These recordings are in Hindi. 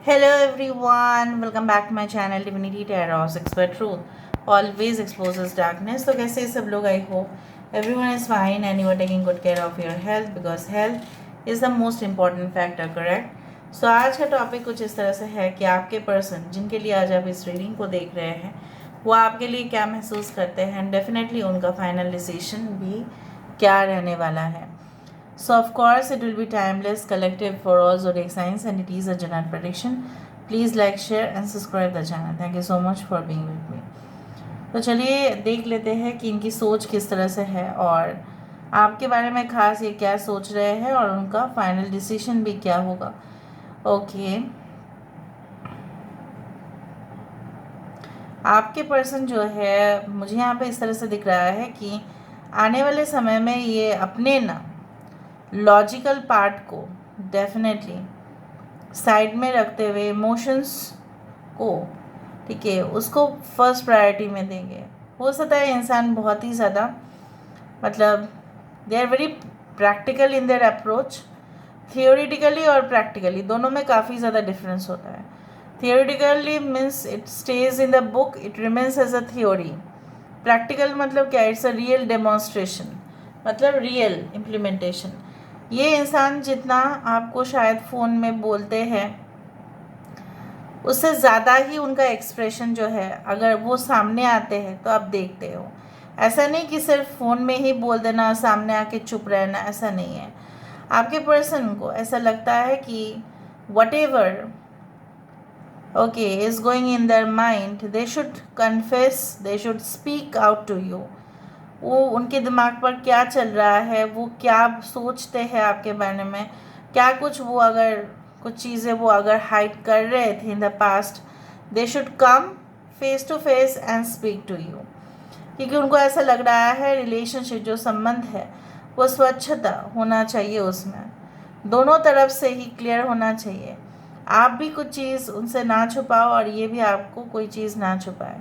Hello everyone, welcome back to my channel Divinity Tarot Expert Truth always exposes darkness. तो कैसे हैं सब लोग? I hope everyone is fine and you are taking good care of your health because health is the most important factor, correct? So आज का टॉपिक कुछ इस तरह से है कि आपके पर्सन जिनके लिए आज आप इस रीडिंग को देख रहे हैं वो आपके लिए क्या महसूस करते हैं एंड डेफिनेटली उनका फाइनल डिसीजन भी क्या रहने वाला है. So of course it will be timeless, collective for all zodiac signs and it is a general prediction. Please like, share and subscribe the channel. Thank you so much for being with me. तो चलिए देख लेते हैं कि इनकी सोच किस तरह से है और आपके बारे में खास ये क्या सोच रहे हैं और उनका फाइनल डिसीजन भी क्या होगा. ओके आपके पर्सन जो है मुझे यहाँ पे इस तरह से दिख रहा है कि आने वाले समय में ये अपने ना लॉजिकल पार्ट को डेफिनेटली साइड में रखते हुए इमोशंस को, ठीक है, उसको फर्स्ट प्रायोरिटी में देंगे. हो सकता है इंसान बहुत ही ज़्यादा मतलब they are very practical in their approach. Theoretically और प्रैक्टिकली दोनों में काफ़ी ज़्यादा डिफरेंस होता है. Theoretically means it stays in the book, it remains as a theory. Practical मतलब क्या? इट्स अ रियल डेमोन्स्ट्रेशन, मतलब रियल इम्प्लीमेंटेशन. ये इंसान जितना आपको शायद फ़ोन में बोलते हैं उससे ज़्यादा ही उनका एक्सप्रेशन जो है अगर वो सामने आते हैं तो आप देखते हो. ऐसा नहीं कि सिर्फ फ़ोन में ही बोल देना, सामने आके चुप रहना, ऐसा नहीं है. आपके पर्सन को ऐसा लगता है कि whatever okay is going in their mind they should confess, they should speak out to you. वो उनके दिमाग पर क्या चल रहा है, वो क्या सोचते हैं आपके बारे में, क्या कुछ वो अगर कुछ चीज़ें वो अगर हाइड कर रहे थे in the past, they should come face to face and speak to you. क्योंकि उनको ऐसा लग रहा है रिलेशनशिप जो संबंध है वो स्वच्छता होना चाहिए, उसमें दोनों तरफ से ही क्लियर होना चाहिए. आप भी कुछ चीज़ उनसे ना छुपाओ और ये भी आपको कोई चीज़ ना छुपाए.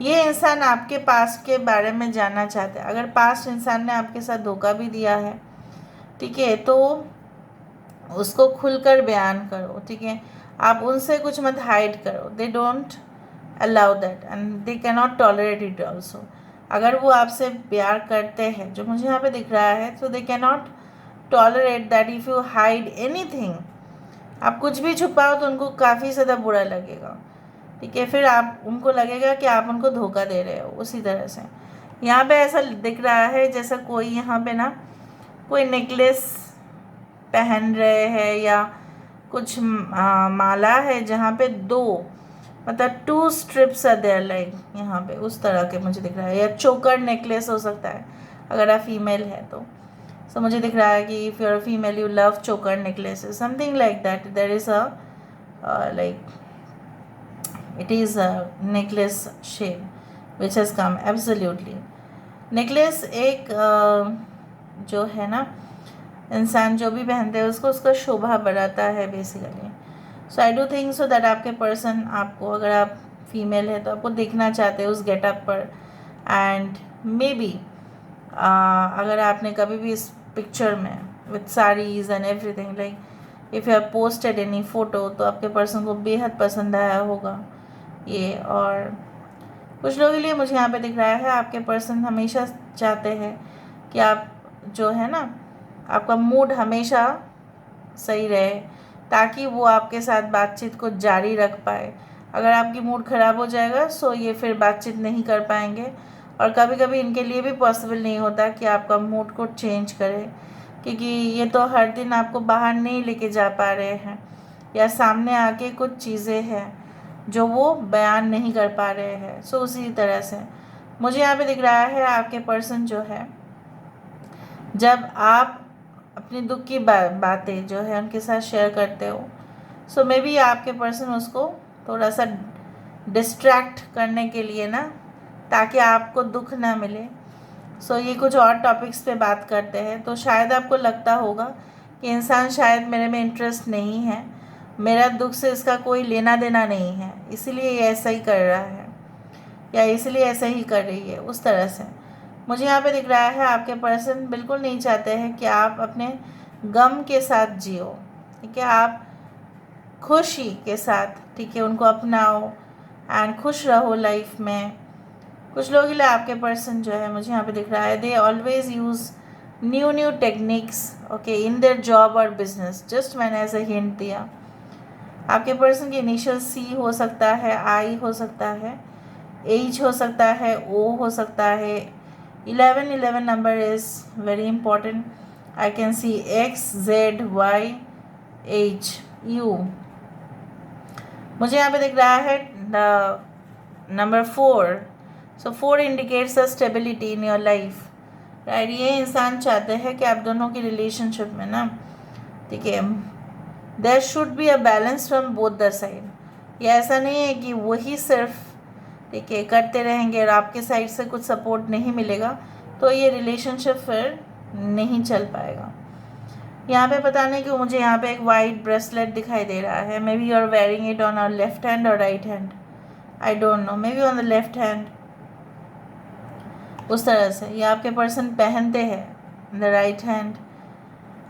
ये इंसान आपके पास्ट के बारे में जानना चाहते हैं. अगर पास्ट इंसान ने आपके साथ धोखा भी दिया है, ठीक है, तो उसको खुलकर बयान करो. ठीक है, आप उनसे कुछ मत हाइड करो. They don't allow that and they can not tolerate it also. अगर वो आपसे प्यार करते हैं जो मुझे यहाँ पे दिख रहा है, तो they can not tolerate that if you hide anything. आप कुछ भी छुपाओ तो उनको काफ़ी ज़्यादा बुरा लगेगा. ठीक है, फिर आप उनको लगेगा कि आप उनको धोखा दे रहे हो. उसी तरह से यहाँ पे ऐसा दिख रहा है जैसा कोई यहाँ पे ना कोई नेकलेस पहन रहे हैं या कुछ माला है जहाँ पे दो मतलब 2 स्ट्रिप्स आर देयर, लाइक यहाँ पे उस तरह के मुझे दिख रहा है. या चोकर नेकलेस हो सकता है अगर आप फीमेल है तो. सो मुझे दिख रहा है कि if you are female you love choker necklaces, something like that. There is a like it is a necklace shape which has come. absolutely necklace एक जो है ना इंसान जो भी पहनते हैं उसको उसका शोभा बढ़ाता है basically. So I do think so that आपके पर्सन आपको, अगर आप फीमेल है तो आपको देखना चाहते हैं उस गेटअप पर. एंड मे बी अगर आपने कभी भी इस पिक्चर में with saris and everything, like if you have posted any photo, तो आपके पर्सन को बेहद पसंद आया होगा ये. और कुछ लोगों के लिए मुझे यहाँ पे दिख रहा है आपके पर्सन हमेशा चाहते हैं कि आप जो है ना आपका मूड हमेशा सही रहे ताकि वो आपके साथ बातचीत को जारी रख पाए. अगर आपकी मूड ख़राब हो जाएगा सो ये फिर बातचीत नहीं कर पाएंगे. और कभी कभी इनके लिए भी पॉसिबल नहीं होता कि आपका मूड को चेंज करे, क्योंकि ये तो हर दिन आपको बाहर नहीं लेके जा पा रहे हैं या सामने आके कुछ चीज़ें हैं जो वो बयान नहीं कर पा रहे हैं. सो उसी तरह से मुझे यहाँ पे दिख रहा है आपके पर्सन जो है जब आप अपनी दुख की बातें जो है उनके साथ शेयर करते हो, सो मे बी आपके पर्सन उसको थोड़ा सा डिस्ट्रैक्ट करने के लिए ना, ताकि आपको दुख ना मिले, सो ये कुछ और टॉपिक्स पे बात करते हैं. तो शायद आपको लगता होगा कि इंसान शायद मेरे में इंटरेस्ट नहीं है, मेरा दुख से इसका कोई लेना देना नहीं है, इसीलिए ये ऐसा ही कर रहा है या इसलिए ऐसा ही कर रही है. उस तरह से मुझे यहाँ पे दिख रहा है आपके पर्सन बिल्कुल नहीं चाहते हैं कि आप अपने गम के साथ जियो. ठीक है, आप खुशी के साथ, ठीक है, उनको अपनाओ एंड खुश रहो लाइफ में। कुछ लोगों के लिए आपके पर्सन जो है मुझे यहाँ पे दिख रहा है, they always use new techniques, okay, in their job और बिजनेस। जस्ट मैंने ऐसा हिंट दिया। आपके पर्सन की इनिशियल सी हो सकता है, आई हो सकता है, एच हो सकता है, ओ हो सकता है। 11 number is very important. I can see X, Z, Y, H, U. मुझे यहाँ पे दिख रहा है number 4। So 4 indicates the stability in your life, right. ये इंसान चाहते हैं कि आप दोनों की रिलेशनशिप में ना, ठीक है, there should be a balance from both the side. ये ऐसा नहीं है कि वही सिर्फ, ठीक है, करते रहेंगे और आपके साइड से कुछ सपोर्ट नहीं मिलेगा तो ये रिलेशनशिप फिर नहीं चल पाएगा। यहाँ पे पता नहीं क्यों मुझे यहाँ पे एक वाइट ब्रेसलेट दिखाई दे रहा है। Maybe you are wearing it on our left hand और right hand, I don't know, maybe on the left hand. उस तरह से ये आपके पर्सन पहनते हैं the right hand,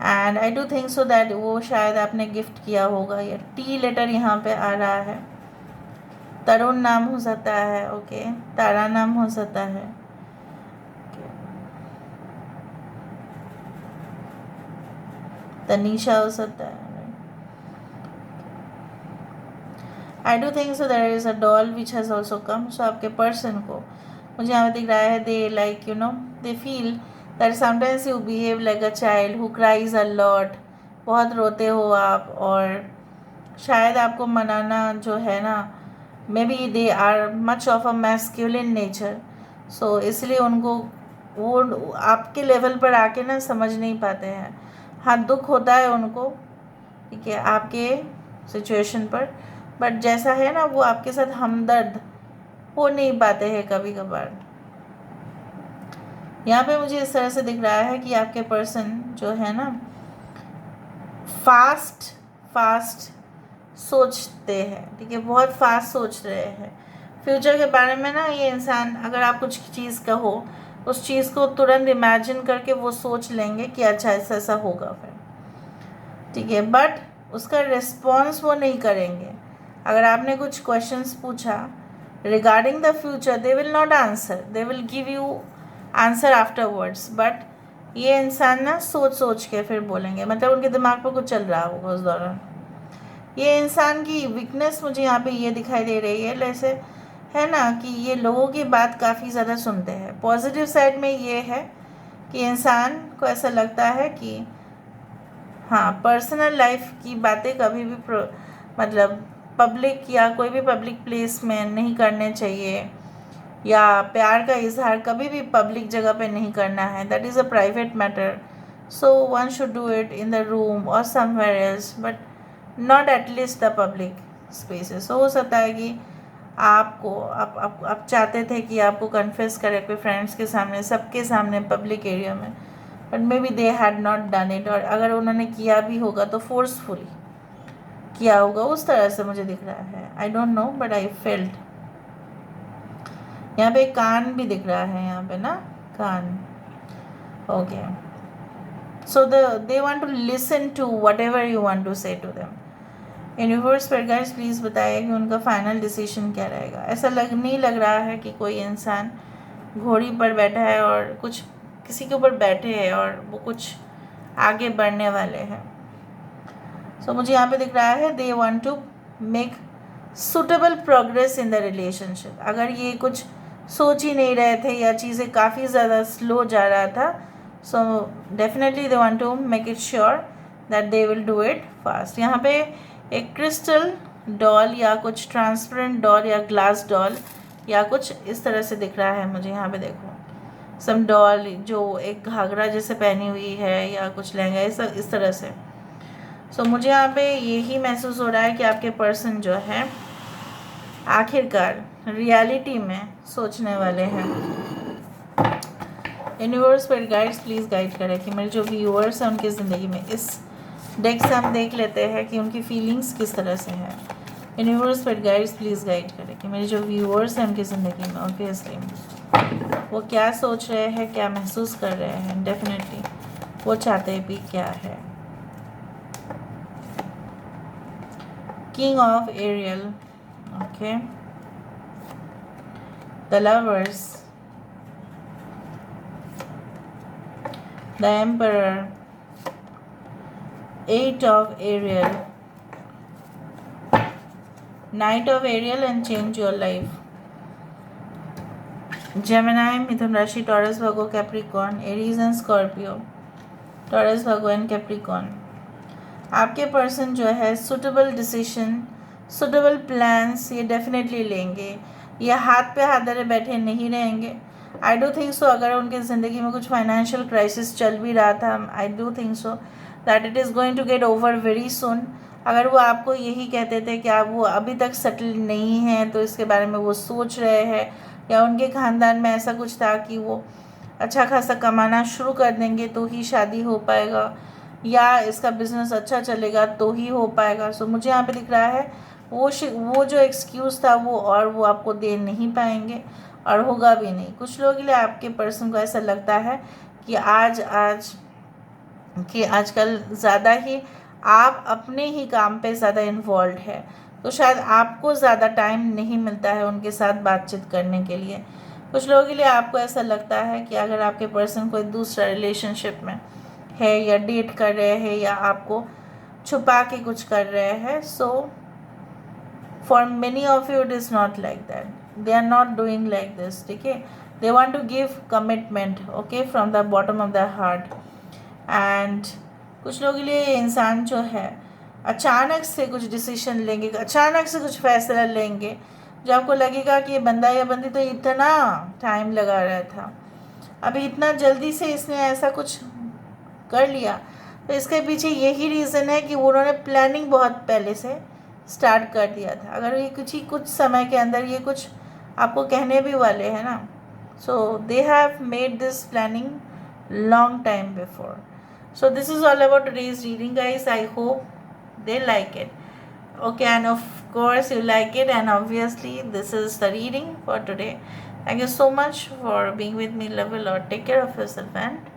and I do think so that वो शायद आपने गिफ्ट किया होगा। ये टी लेटर यहाँ पे आ रहा है। तरुण नाम हो सकता है, ओके, तारा नाम हो सकता है, तनीषा हो सकता है। I do think so there is a doll which has also come. So आपके पर्सन को मुझे यहाँ पे दिख रहा है, they like you know, they feel that sometimes you behave like a child who cries a lot. बहुत रोते हो आप, और शायद आपको मनाना जो है ना, maybe they are much of a masculine nature. So इसलिए उनको वो आपके लेवल पर आके ना समझ नहीं पाते हैं। हाँ, दुख होता है उनको, ठीक है, आपके सिचुएशन पर, बट जैसा है ना वो आपके साथ हमदर्द हो नहीं पाते हैं कभी कभार। यहाँ पे मुझे इस तरह से दिख रहा है कि आपके पर्सन जो है ना फास्ट सोचते हैं, ठीक है, बहुत फास्ट सोच रहे हैं फ्यूचर के बारे में ना। ये इंसान, अगर आप कुछ चीज़ कहो, उस चीज़ को तुरंत इमेजिन करके वो सोच लेंगे कि अच्छा ऐसा ऐसा होगा फिर, ठीक है, बट उसका रिस्पॉन्स वो नहीं करेंगे। अगर आपने कुछ क्वेश्चंस पूछा regarding the future, they will not answer, they will give you answer afterwards, but ये इंसान ना सोच सोच के फिर बोलेंगे, मतलब उनके दिमाग पर कुछ चल रहा होगा उस दौरान। ये इंसान की वीकनेस मुझे यहाँ पे ये दिखाई दे रही है, जैसे है ना कि ये लोगों की बात काफ़ी ज़्यादा सुनते हैं। पॉजिटिव साइड में ये है कि इंसान को ऐसा लगता है कि हाँ, पर्सनल लाइफ की बातें कभी भी मतलब पब्लिक या कोई भी पब्लिक प्लेस में नहीं करने चाहिए, या प्यार का इजहार कभी भी पब्लिक जगह पे नहीं करना है। That is a private matter, so one should do it in the room और somewhere else, but not at least the public spaces. हो सकता है कि आपको आप चाहते थे कि आपको कन्फेस करे कोई फ्रेंड्स के सामने, सबके सामने, पब्लिक एरिया में, but may be they had not done it, और अगर उन्होंने किया भी होगा तो फोर्सफुली किया होगा, उस तरह से मुझे दिख रहा है। आई don't no but I felt. यहाँ पे कान भी दिख रहा है, यहाँ पे ना कान, okay. So they want to listen to whatever you want to say to them. Universe पर गाइस प्लीज़ बताइए कि उनका फाइनल डिसीजन क्या रहेगा। ऐसा नहीं लग रहा है कि कोई इंसान घोड़ी पर बैठा है और कुछ किसी के ऊपर बैठे हैं और वो कुछ आगे बढ़ने वाले हैं। सो मुझे यहाँ पे दिख रहा है they want to make suitable progress in the relationship. अगर ये कुछ सोच ही नहीं रहे थे या चीज़ें काफ़ी ज़्यादा स्लो जा रहा था, so definitely they want to make it sure that they will do it fast. यहाँ पे एक क्रिस्टल डॉल या कुछ ट्रांसपेरेंट डॉल या ग्लास डॉल या कुछ इस तरह से दिख रहा है मुझे। यहाँ पे देखो सम डॉल जो एक घाघरा जैसे पहनी हुई है या कुछ लहंगा इस तरह से। सो मुझे यहाँ पे यही महसूस हो रहा है कि आपके पर्सन जो है आखिरकार रियलिटी में सोचने वाले हैं। यूनिवर्स पर गाइड्स प्लीज़ गाइड करें कि मेरे जो व्यूअर्स हैं उनकी ज़िंदगी में, इस डेक से हम देख लेते हैं कि उनकी फीलिंग्स किस तरह से हैं। यूनिवर्स पर गाइड्स प्लीज़ गाइड करें कि मेरे जो व्यूअर्स हैं उनकी ज़िंदगी में ऑब्वियसली वो क्या सोच रहे हैं, क्या महसूस कर रहे हैं, डेफिनेटली वो चाहते भी क्या है। King of Ariel, okay, the Lovers, the Emperor, Eight of Ariel, Knight of Ariel, and change your life. Gemini, Mithun Rashi, Taurus, Virgo, Capricorn, Aries and Scorpio, Taurus, Virgo and Capricorn. आपके पर्सन जो है सुटेबल डिसीजन, सुटेबल प्लान्स ये डेफिनेटली लेंगे. ये हाथ पे हाथ धरे बैठे नहीं रहेंगे. आई डू थिंक सो अगर उनके ज़िंदगी में कुछ फाइनेंशियल क्राइसिस चल भी रहा था, I do think so that it is going to get over very soon. अगर वो आपको यही कहते थे कि आप वो अभी तक सेटल नहीं हैं, तो इसके बारे में वो सोच रहे हैं, या उनके ख़ानदान में ऐसा कुछ था कि वो अच्छा खासा कमाना शुरू कर देंगे तो ही शादी हो पाएगा, या इसका बिज़नेस अच्छा चलेगा तो ही हो पाएगा. सो मुझे यहाँ पे दिख रहा है वो जो एक्सक्यूज़ था वो आपको दे नहीं पाएंगे और होगा भी नहीं. कुछ लोगों के लिए आपके पर्सन को ऐसा लगता है कि आजकल ज़्यादा ही आप अपने ही काम पे ज़्यादा इन्वॉल्व है, तो शायद आपको ज़्यादा टाइम नहीं मिलता है उनके साथ बातचीत करने के लिए. कुछ लोगों के लिए आपको ऐसा लगता है कि अगर आपके पर्सन कोई दूसरा रिलेशनशिप में है या डेट कर रहे हैं या आपको छुपा के कुछ कर रहे हैं, so for many of you it is not like that. They are not doing like this. ठीक है, they want to give commitment, okay, from the bottom of the heart. And कुछ लोगों के लिए ये इंसान जो है अचानक से कुछ डिसीजन लेंगे, अचानक से कुछ फैसला लेंगे, जो आपको लगेगा कि ये बंदा या बंदी तो इतना टाइम लगा रहा था, अभी इतना जल्दी से इसने ऐसा कुछ कर लिया. तो इसके पीछे यही रीज़न है कि उन्होंने प्लानिंग बहुत पहले से स्टार्ट कर दिया था. अगर ये कुछ समय के अंदर ये कुछ आपको कहने भी वाले हैं ना, so they have made this planning long time before. So this is all about today's reading, guys. I hope they like it. Okay, and of course you like it, and obviously this is the reading for today. Thank you so much for being with me. Love a lot. Take care of yourself and